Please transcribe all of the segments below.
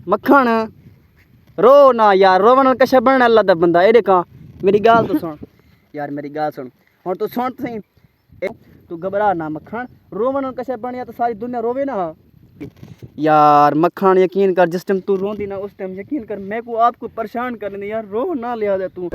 मक्खन रो ना यार, रोवन कशा बनने अल्लाह दा बंदा। ए देखा मेरी गाल तो सुन यार, मेरी गाल सुन हुण तू सुन सही। तू घबरा ना मक्खन, रोवन कशा बनिया तो सारी दुनिया रोवे ना यार। मक्खन यकीन कर, जिस टाइम तू रोंदी ना उस टाइम यकीन कर मैं को आपको परेशान करने यार, रो ना लिया दे तू।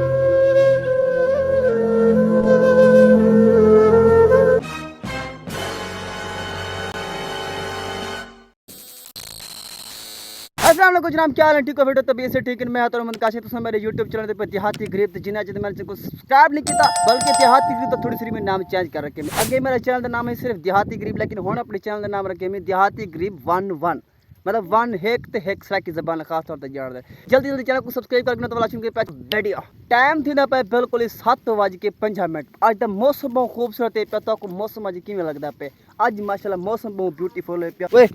अस्सलाम वालेकुम जनाब, क्या हाल है? ठीक हो? वीडियो तबीयत से ठीक है। मैं आता हूं काशी। तो मेरे यूट्यूब चैनल पर देहाती गरीब जिन्हें जिन्हें मैंने को सब्सक्राइब नहीं किया, बल्कि देहाती गरीब तो थोड़ी सी मैं नाम चेंज कर रखे। अगे मेरा चैनल का नाम है सिर्फ देहाती गरीब, लेकिन हुण अपने चैनल का नाम रखे मैं देहाती गरीब 1 मतलब 1 हेक ते हेक सरा की जबान खास तौर पर जान दे। जल्दी जल्दी चैनल को सब्सक्राइब करना तो वाला के पास वीडियो टाइम थी ना पे बिल्कुल 7:05। आज दा मौसम बहुत खूबसूरत है पे। तो मौसम आज किवें लगदा पे? आज माशाल्लाह मौसम बहुत ब्यूटीफुल है पे। ओए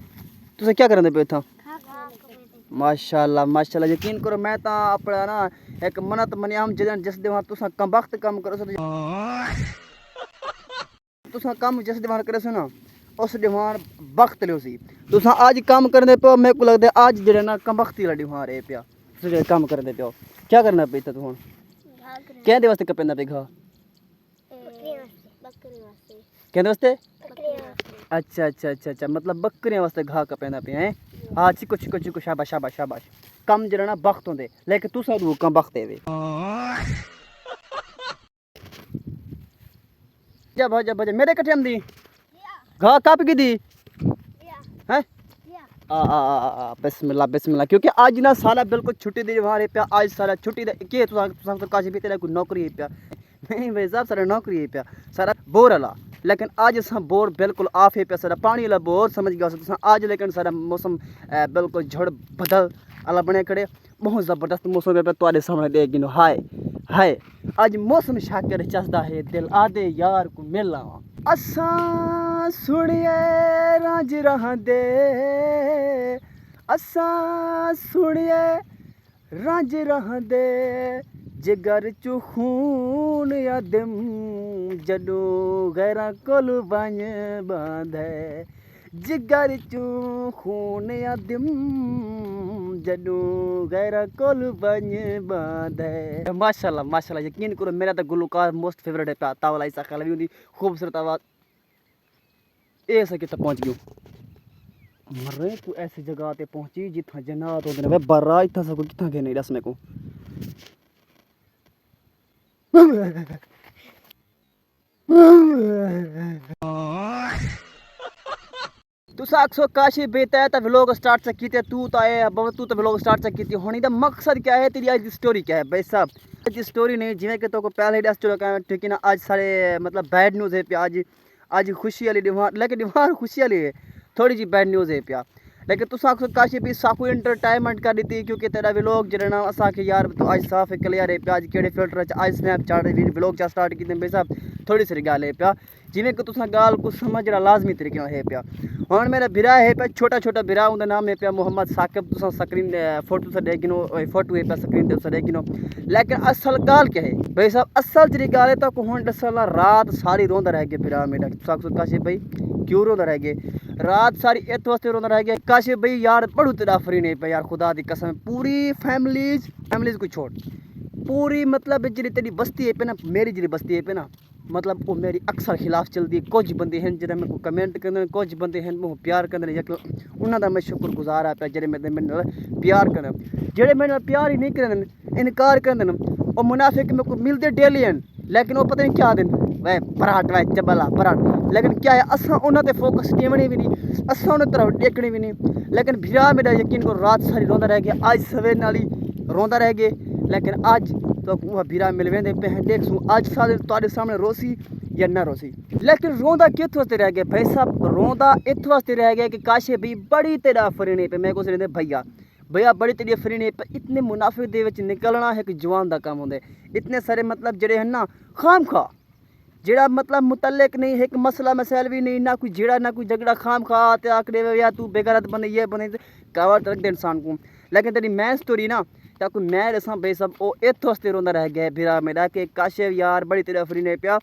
तुसे क्या करन दे पे था? माशाल्लाह माशाल्लाह, यकीन करो मैं तो अपना ना एक मन्नत मनिया हम जिस दे तुसा कम वक्त कम करो सो तुसा कम जिस दे करे सो ना उस दीवार वक्त लियो सी। तुसा आज काम करने पे मेरे को लगदा आज जेड़ा ना कम वक्त ही दीवार है पिया। तुसे काम करने पे क्या करना पे तू हुन? कहंदे वास्ते कपेंदा पे घा? कहंदे वास्ते? अच्छा अच्छा अच्छा अच्छा, मतलब बकरियां वास्ते घा कपेंदा पे हैं। हाँ चिको चिको चिको, शाबाश शाबाश शाबाश। कम जरा ना वक्त होंदे, लेकिन तू साडू कम वक्त है वे। जब जब मेरे कटे दी घा कप की दी हैं? बिस्मिल्लाह बिस्मिल्लाह, क्योंकि आज ना सारा बिल्कुल छुट्टी दी बाहर पे। आज सारा छुट्टी दे के तो काशी भी तेरा कोई नौकरी है पे नहीं भाई साहब, सारा नौकरी है पे सारा बोर अला। लेकिन आज अस बोर बिल्कुल ऑफ है पे, सारा पानी वाला बोर समझ गया तुम आज। लेकिन सारा मौसम बिल्कुल झड़ बदल अला बने खड़े, बहुत ज़बरदस्त मौसम पे तुम्हारे सामने दे गिनो। हाय हाय आज मौसम शाकिर चसदा है, दिल आदे यार को मिलना। असा सुनिए राज रहा दे, असा सुनिए राज रहा दे, जिगर चु खून या दिम जडो गैरा कोल बन बांधे। जिगर चु खून या दिम जडो गैरा कोल बन बांधे। माशाल्लाह माशाल्लाह, यकीन करो मेरा तो गुलकार मोस्ट फेवरेट है पे। तावला ऐसा कल भी होंगी खूबसूरत आवाज़। ए सके तक पहुंच गयो मरे तू ऐसी जगह ते पहुंची जिथा जन्नत होंदे ने। बर्रा इथा सब किथा गए नहीं दस मेरे को। तुसा अक्सो काशी बेता है तो व्लॉग स्टार्ट से कीते तू तो आए अब तू तो व्लॉग स्टार्ट से कीती होनी दा मकसद क्या है तेरी आज की स्टोरी क्या है भाई साहब? आज स्टोरी नहीं जिवें कि तो को पहले ही स्टोरी का ठीक है ना। आज सारे मतलब बैड न्यूज़ है पे। आज आज खुशी वाली डिमांड, लेकिन डिमांड खुशी वाली है, थोड़ी जी बैड न्यूज़ है पे। लेकिन तुसा अक्सो काशी भी साकू एंटरटेनमेंट कर दी, क्योंकि तेरा व्लॉग जरा ना असा के यार तो आज साफ है क्लियर है पे। आज केड़े फिल्टर आज स्नैपचैट व्लॉग चा स्टार्ट कीते भाई साहब, थोड़ी सी गल है पे जिवें कि तुसा गाल को समझना लाजमी तरीके है पे। हुण मेरा बिरा है पे, छोटा छोटा बिरा, उनका नाम है पे मोहम्मद साकिब। तुसा स्क्रीन फोटो से देख गिनो, फोटो है पे स्क्रीन ते देख गिनो। लेकिन असल गाल क्या है भाई साहब? असल जी गाल है तो हुण दसला रात सारी रोंदा रह गया बिरा मेरा। तुसा काशिफ भाई क्यों रोंदा रह गए? रात सारी इस वास्ते रोंदा रह गया काशिफ भाई यार बड़ू तेरा फ्री नहीं पे यार, खुदा दी कसम। पूरी फैमिलीज को छोड़, पूरी मतलब जी तेरी बस्ती है पे ना, मेरी जी बस्ती है पे ना, मतलब वो मेरी अक्सर खिलाफ चलती है। कुछ बंदे हैं जिन्हें मेरे को कमेंट करते, कुछ बंदे हैं वो प्यार करते। उन्होंने मैं शुक्रगुजार है जो मेरे प्यार कर, जेडे मेरे प्यार ही नहीं करते इनकार करते वो मुनाफिक मेरे को मिलते डेली हैं। लेकिन वो पता नहीं क्या दिन वह पराठ वह चबला पराठ। लेकिन क्या है असा उन्होंने फोकस टेवनी भी नहीं, असा उन्हें तरफ टेकनी भी नहीं। लेकिन भिरा मेरा यकीन को रात सारी रोंदा रह गया, आज सवेर नाली रोंदा रह गए। लेकिन आज तो वह भिरा मिल वेंदे पे देख सू आज सारे तुम्हारे सामने रोसी या ना रोसी। लेकिन रोंदा कित वास्ते रह गया भाई साहब? रोंदा इत वास्ते रह गया कि काशे भी बड़ी तेरा फरीने पे। मैं को सुनते भैया भैया बड़ी तेरी फरीने पे। इतने मुनाफे दे विच निकलना है कि जवान दा काम होंदे। इतने सारे मतलब जड़े हैं ना खाम खा जेड़ा मतलब मुतल्लिक नहीं है, एक मसला मसैल भी नहीं, ना कोई जेड़ा ना कोई झगड़ा, खाम खा आते आकड़े या तू बेगरत बने ये बने कावट रख दे इंसान को। लेकिन तेरी मैं स्टोरी ना या कोई मैं दसा भाई साहब वो इत वास्ते रोंदा रह गया बिरा मेरा कि काशिफ यार बड़ी तेरा फ्री नहीं पिया।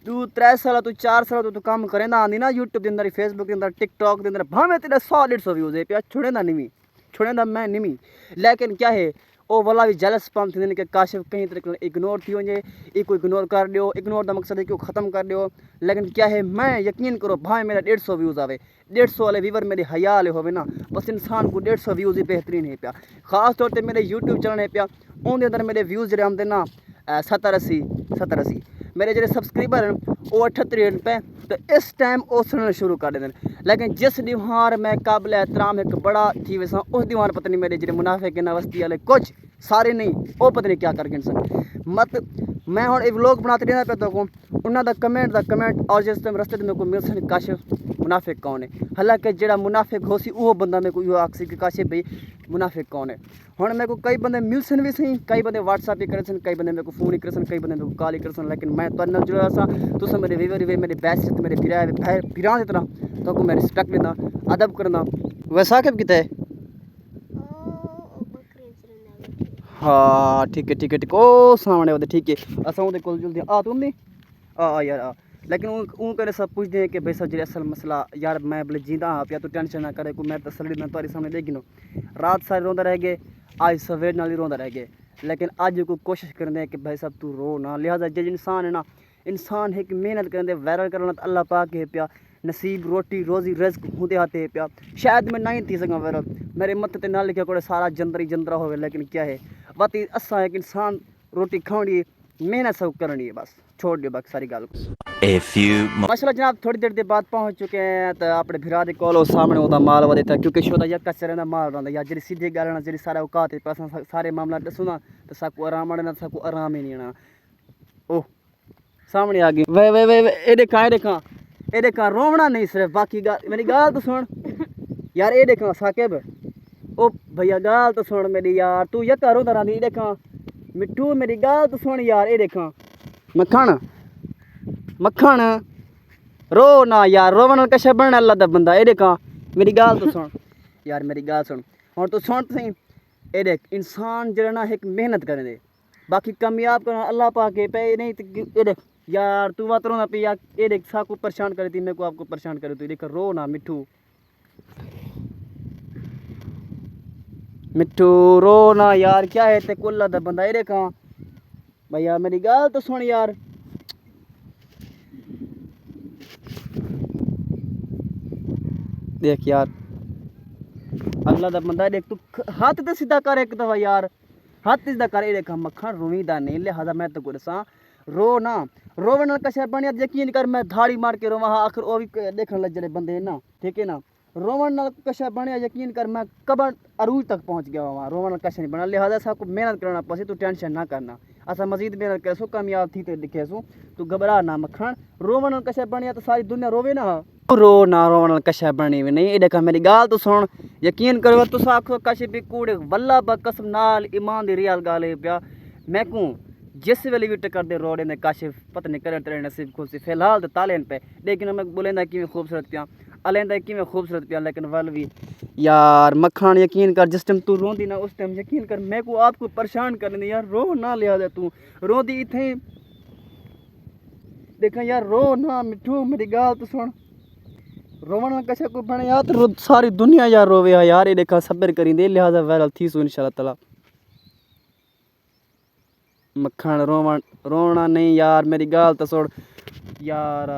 तू 3 साल तू 4 साल तू काम करेंदा आंदी ना यूट्यूब के अंदर, फेसबुक के अंदर, टिकटॉक के अंदर, भावें तेरा 100-150 व्यूज़ है पिया छुड़ेंदा नहीं भी। छुड़ेंदा मैं निमी, लेकिन क्या है ओ वाला भी जेलस पम थींदे कि काशिफ कहीं तरीक़े इग्नोर थी वञे, को इग्नोर कर दियो, इग्नोर का मकसद है कि ख़त्म कर दियो। लेकिन क्या है मैं यकीन करो भाई मेरा 150 व्यूज़ आवे, 150 वाले व्यूवर मेरे हया वाले होवे ना, बस इंसान को 150 व्यूज़ ही बेहतरीन है पिया। ख़ास तौर पर मेरे यूट्यूब चैनल है पिया, उनके अंदर मेरे व्यूज़ जो आते ना 70-80 मेरे जो सब्सक्राइबर हैं वो 78 पे, तो इस टाइम वो सुनना शुरू कर देते। लेकिन जिस दीवार मैं काबिल एहतराम एक बड़ा थी वैसा उस दीवार पता नहीं मेरे जो मुनाफिक ना वस्ती वाले कुछ सारे नहीं वो पता नहीं क्या करके इंसान मत मैं हूँ व्लॉग बनाते रहना पे तो उन्होंने कमेंट और जिस टाइम रस्ते मेरे को मिल सकते काशिफ मुनाफिक कौन है। हालांकि जो मुनाफिक हो सी वो बंदा मेरे को आखसी कि काशिफ भाई मुनाफिक कौन है। हूँ मेरे को कई बंदे मिल सन भी सही, कई बंदे व्हाट्सएप ही करे, कई बंदे मेरे को फोन ही करे, कई बंदे मेरे को कॉल ही करे, लेकिन मैं तो जुड़ा सा तुम मेरे वीवर वे मेरे बैस मेरे फिरा की तरह तो मैं रिस्पेक्ट लेना अदब करना वैसा क्या किता है। हाँ ठीक है ओ सामने होते ठीक है असा उनके कोल जुलते आ तुम नहीं आ यार आ। लेकिन वो करे सब पूछते हैं कि भाई सब जो असल मसला यार मैं बोले जींदा हाँ पिया, तू टेंशन ना करे को मैं तसल्ली ना तुम्हारे सामने देखी नो रात सारे रोंदा रह गए, आज सवेर नाल ही रोंदा रह गए। लेकिन आज को कोशिश करते हैं कि भाई साहब तू रो ना। लिहाजा जो इंसान है ना, इंसान है कि मेहनत करेंगे वायरल करना तो अल्लाह पाक है पिया, नसीब रोटी रोज़ी रिज़्क होंदे आते है पिया। शायद मैं नहीं थी सका वायरल, मेरे मत ते ना लिखा कोई सारा जंदर ही जंदरा हो, लेकिन क्या है बात असा है कि इंसान रोटी खानी मेहनत सब करनी है, बस छोड़ दियो बाकी सारी गल। माशाल्लाह जनाब थोड़ी देर के बाद पहुँच चुके हैं तो अपने भिरा के कोल सामने होता माल वा देता, क्योंकि शोदा या कचरे का माल रहा या जी सीधी गल ना जी सारा औकात है सारे मामला दसो ना तो साकू आराम आना साकू आराम ही नहीं आना। ओह सामने आ गई वे वे वे ये देखा ये देखा रोवना नहीं सिर्फ बाकी गल मेरी गाल तो सुन यार, ये देखा साकिब ओ भैया गाल तो सुन मेरी यार, तू यका रोंदा रही देखा मिट्टू मेरी गाल तो सुन यार, ये देखा मक्खन रो ना यार, रोवन कशा बनना अल्लाह दा बंदा। ये देखा मेरी गाल तो सुन यार, मेरी गाल सुन और तू सुन सही। ये देख इंसान जरा ना एक मेहनत करे दे बाकी कामयाब करना अल्लाह पाक है पे नहीं तो ये देख यार तू बात रोना पे यार, ये देख साको परेशान करे थी मेरे को आपको परेशान करे तू देख रो ना मिट्टू रो ना यार, क्या है ते कुल्ला दा बंदा। ये देखा भैया मेरी गाल तो सुन यार, देख यार अल्लाह दा बंदा देख तू हाथ तो सीधा कर एक दफा यार, हाथ सीधा कर। ये देखा मक्खन रोवीदा नहीं, लिहाजा मैं तो गुस्सा रो ना रोवन कशा बनिया यकीन कर मैं धाड़ी मार के रोवा हाँ आखिर वो भी देखने लग जड़े बंदे ना ठीक है ना। रोवन कशा बनिया यकीन कर मैं कबर अरूज तक पहुँच गया वहाँ, रोवन कशा नहीं बना। लिहाजा सबको मेहनत करना पसी, तू टेंशन ना करना असा मजीद मेहनत कर सो कामयाब थी तो दिखे सो, तू घबरा ना मक्खन। रोवन कशा बनिया तो सारी दुनिया रोवे ना, रो ना रोवन कशा बनी भी नहीं। ये देखा मेरी गाल तो सुन यकीन करो तुस आखो कश भी कूड़े वल्ला ब कसम नाल ईमान दी रियल गाल है पिया मैं को जिस वेले भी टक्कर दे रोड़े ने काशिफ पता नहीं करे तेरे नसीब खुशी फिलहाल तो तालेन पे, लेकिन मैं बोलेंदा कि खूबसूरत पिया अलेंदा कि खूबसूरत पिया, लेकिन वल भी यार मक्खन यकीन कर जिस टाइम तू रोंदी ना उस टाइम यकीन कर मैं को आपको परेशान करनी यार, रो ना लिया तू रोंदी इथे देखा यार रो ना मिठू मेरी गाल तो सुन। रोवन कशा को बने यार तो सारी दुनिया यार रोवे यार, ये देखा सब्र करी दे लिहाजा वायरल थी सो इंशाल्लाह ताला। मक्खन रोवन रोना नहीं यार, मेरी गाल तो सुन यार